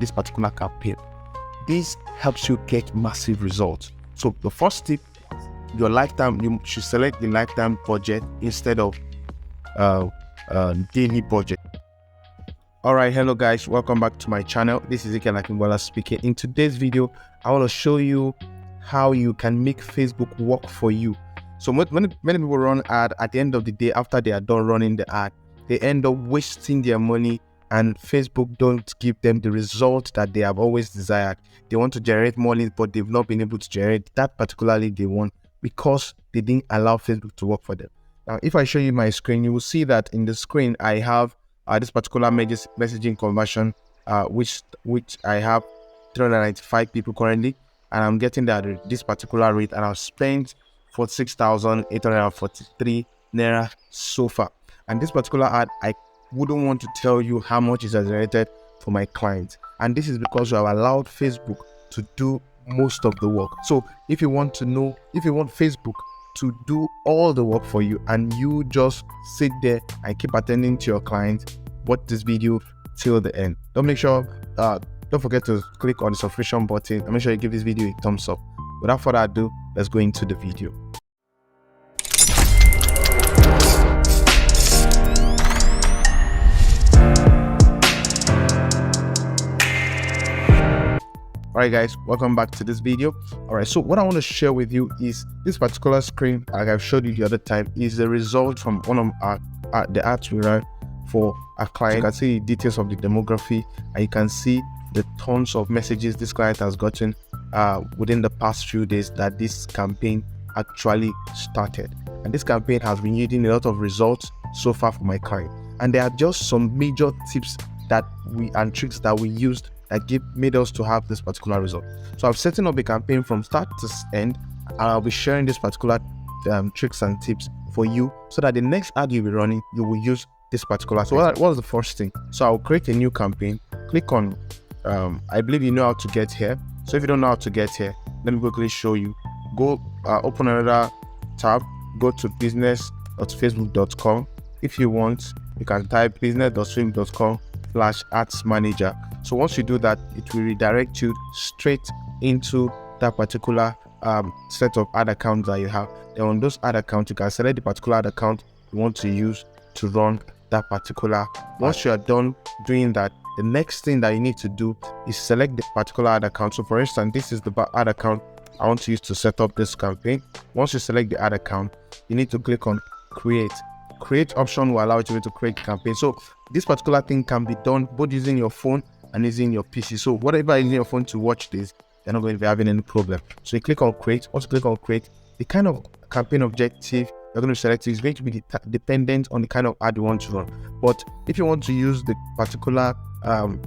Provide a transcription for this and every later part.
this particular campaign. This helps you get massive results. So the first tip, your lifetime, you should select the lifetime budget instead of daily budget. All right, hello guys, welcome back to my channel. This is Ike speaking. In today's video, I want to show you how you can make Facebook work for you. So many people run ad. At the end of the day, after they are done running the ad, they end up wasting their money, and Facebook don't give them the result that they have always desired. They want to generate more leads, but they've not been able to generate that particularly they want because they didn't allow Facebook to work for them. Now, if I show you my screen, you will see that in the screen I have this particular messaging conversion, which I have 395 people currently, and I'm getting that at this particular rate, and I've spent 46,843 naira so far. And this particular ad, I wouldn't want to tell you how much is generated for my clients, and this is because we have allowed Facebook to do most of the work. So if you want to know, if you want Facebook to do all the work for you and you just sit there and keep attending to your clients, watch this video till the end. Don't forget to click on the subscription button and make sure you give this video a thumbs up. Without further ado, let's go into the video. Alright guys, welcome back to this video. Alright, so what I want to share with you is this particular screen, like I've showed you the other time, is the result from one of the ads we ran for a client. You can see the details of the demography, and you can see the tons of messages this client has gotten within the past few days that this campaign actually started. And this campaign has been yielding a lot of results so far for my client. And there are just some major tips and tricks that we used that made us to have this particular result. So I'm setting up a campaign from start to end, and I'll be sharing this particular tricks and tips for you so that the next ad you'll be running, you will use this particular. So what was the first thing? So I'll create a new campaign, click on, I believe you know how to get here. So if you don't know how to get here, let me quickly show you. Go open another tab, go to business.facebook.com. If you want, you can type business.facebook.com/ads manager. So once you do that, it will redirect you straight into that particular set of ad accounts that you have. Then on those ad accounts, you can select the particular ad account you want to use to run that particular. Once you are done doing that, the next thing that you need to do is select the particular ad account. So for instance, this is the ad account I want to use to set up this campaign. Once you select the ad account, you need to click on create. Create option will allow you to create a campaign. So this particular thing can be done both using your phone and using your PC. So whatever is using your phone to watch this, you're not going to be having any problem. So you click on create. Once you click on create, the kind of campaign objective you're going to select is going to be dependent on the kind of ad you want to run. But if you want to use the particular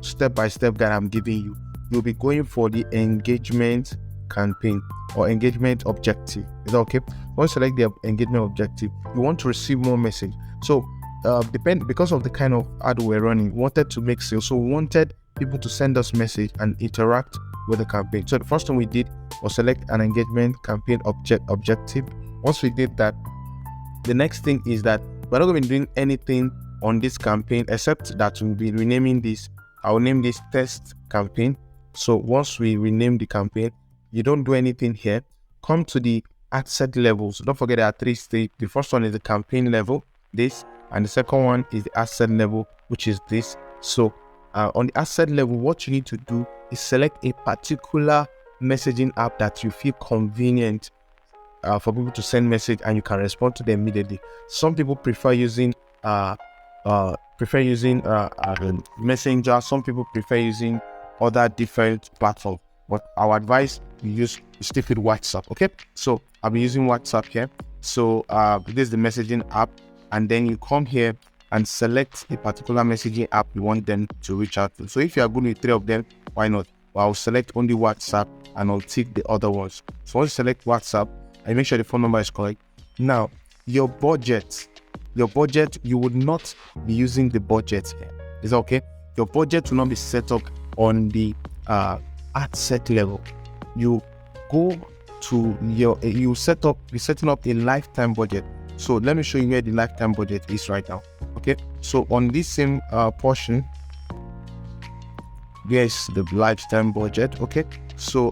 step-by-step guide I'm giving you, you'll be going for the engagement campaign or engagement objective. Is that okay? Once you select the engagement objective, you want to receive more message. So because of the kind of ad we're running, we wanted to make sales. So we wanted people to send us message and interact with the campaign. So the first thing we did was select an engagement campaign objective. Once we did that, the next thing is that we're not going to be doing anything on this campaign except that we'll be renaming this. I'll name this test campaign. So once we rename the campaign, you don't do anything here. Come to the ad set levels. Don't forget there are 3 stages. The first one is the campaign level, this, and the second one is the ad set level, which is this. So on the ad set level, what you need to do is select a particular messaging app that you feel convenient for people to send message and you can respond to them immediately. Some people prefer using Messenger. Some people prefer using other different platforms. But our advice, you stick with WhatsApp. Okay, so I'll be using WhatsApp here. So this is the messaging app, and then you come here and select a particular messaging app you want them to reach out to. So if you are good with 3 of them, why not? Well, I'll select only WhatsApp and I'll tick the other ones. So once you select WhatsApp, and make sure the phone number is correct. Now, your budget, you would not be using the budget here. Is that okay? Your budget will not be set up on the ad set level. You go to you're setting up a lifetime budget. So let me show you where the lifetime budget is right now. Okay, so on this same portion, Here's the lifetime budget. Okay, so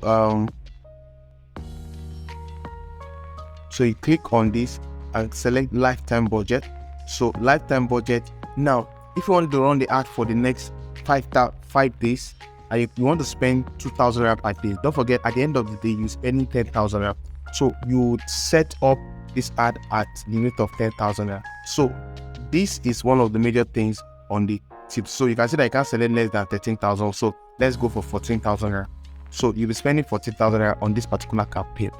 so you click on this and select lifetime budget. So lifetime budget. Now if you want to run the ad for the next 5 days and you want to spend 2,000 rand per day, don't forget at the end of the day you're spending 10,000 rand. So you would set up this ad at the limit of 10,000 rand. So this is one of the major things on the tips. So you can see that you can select less than 13,000. So let's go for 14,000 rand. So you'll be spending 14,000 rand on this particular campaign.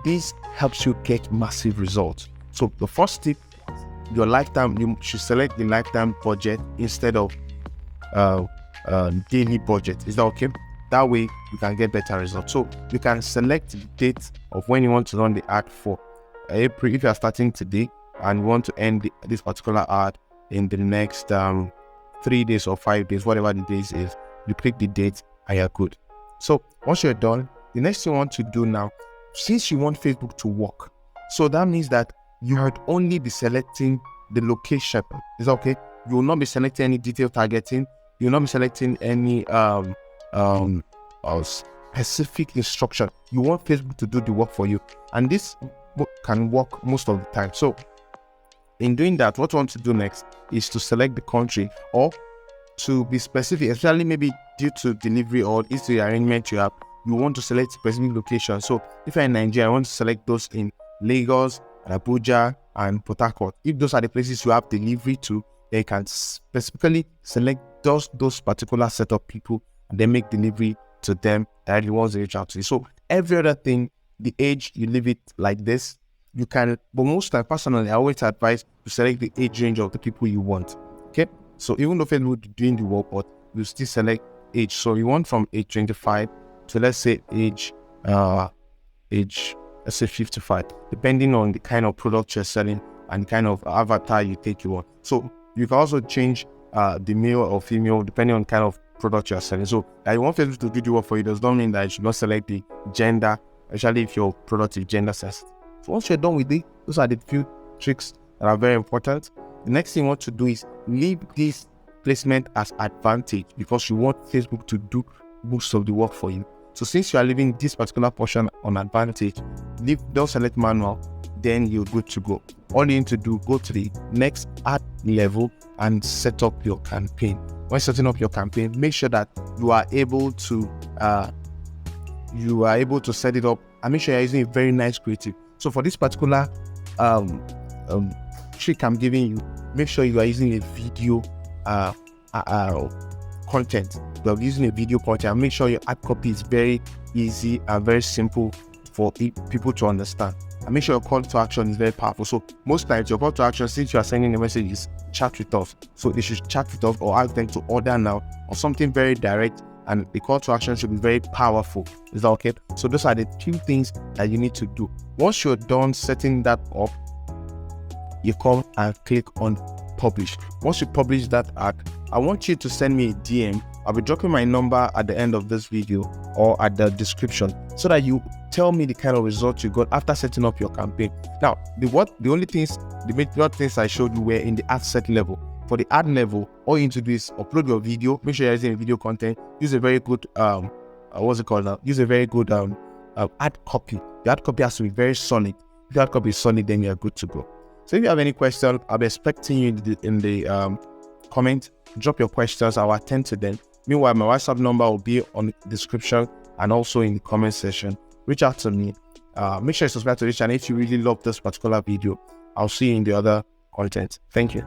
This helps you get massive results. So the first tip, your lifetime, you should select the lifetime budget instead of daily budget. Is that okay? That way you can get better results. So you can select the date of when you want to run the ad for. April, if you are starting today and you want to end this particular ad in the next 3 days or 5 days, whatever the days is, you click the date and you're good. So once you're done, the next thing you want to do now, since you want Facebook to work, so that means that you would only be selecting the location. Is that okay? You will not be selecting any detail targeting. You will not be selecting any specific instruction. You want Facebook to do the work for you, and this can work most of the time. So in doing that, what you want to do next is to select the country, or to be specific, especially maybe due to delivery or is the arrangement you have, you want to select specific location. So if you're in Nigeria, I want to select those in Lagos, Abuja, and Port Harcourt. If those are the places you have delivery to, they can specifically select those particular set of people and then make delivery to them directly once they reach out to you. So every other thing, the age, you leave it like this. You can, but most time personally, I always advise to select the age range of the people you want. Okay, so even though Facebook is doing the work, but you still select age. So you want from age 25 to, let's say, age let's say 55, depending on the kind of product you're selling and kind of avatar you take you want. So you can also change the male or female depending on kind of product you're selling. So you want Facebook to do the work for you does not mean that you should not select the gender, especially if your product is gender sensitive. So once you're done with it, those are the few tricks that are very important. The next thing you want to do is leave this placement as advantage, because you want Facebook to do most of the work for you. So since you are leaving this particular portion on advantage, don't select manual, then you're good to go. All you need to do, go to the next ad level and set up your campaign. When setting up your campaign, make sure that you are able to set it up and make sure you're using a very nice creative. So for this particular trick I'm giving you, make sure you are using a video content. You're using a video content, and make sure your ad copy is very easy and very simple for people to understand. And make sure your call to action is very powerful. So most times your call to action, since you are sending a message, is chat with us. So they should chat with us or ask them to order now, or something very direct, and the call to action should be very powerful. Is that okay? So those are the few things that you need to do. Once you're done setting that up, you come and click on publish. Once you publish that ad, I want you to send me a DM. I'll be dropping my number at the end of this video or at the description, so that you tell me the kind of results you got after setting up your campaign. Now, the major things I showed you were in the ad set level. For the ad level, all you need to do is upload your video. Make sure you're using video content. Use a very good Use a very good ad copy. The ad copy has to be very solid. If the ad copy is solid, then you're good to go. So if you have any questions, I'll be expecting you in the comment. Drop your questions. I'll attend to them. Meanwhile, my WhatsApp number will be on the description and also in the comment section. Reach out to me. Make sure you subscribe to this channel if you really love this particular video. I'll see you in the other content. Thank you.